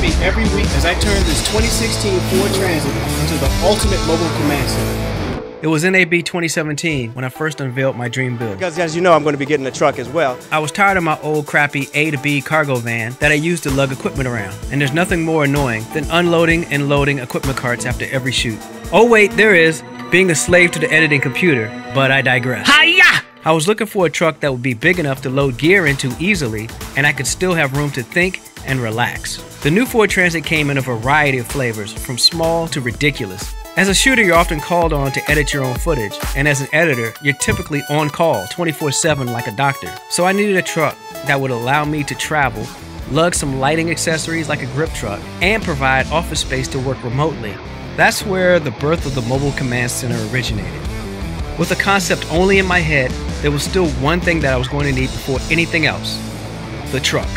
me every week as I turned this 2016 Ford Transit into the ultimate mobile command center. It was NAB 2017 when I first unveiled my dream build. Because as you know, I'm going to be getting a truck as well. I was tired of my old crappy A to B cargo van that I used to lug equipment around. And there's nothing more annoying than unloading and loading equipment carts after every shoot. Oh wait, there is, being a slave to the editing computer, but I digress. Hi-ya! I was looking for a truck that would be big enough to load gear into easily, and I could still have room to think and relax. The new Ford Transit came in a variety of flavors, from small to ridiculous. As a shooter, you're often called on to edit your own footage, and as an editor, you're typically on call 24/7 like a doctor. So I needed a truck that would allow me to travel, lug some lighting accessories like a grip truck, and provide office space to work remotely. That's where the birth of the Mobile Command Center originated. With the concept only in my head, there was still one thing that I was going to need before anything else: the truck.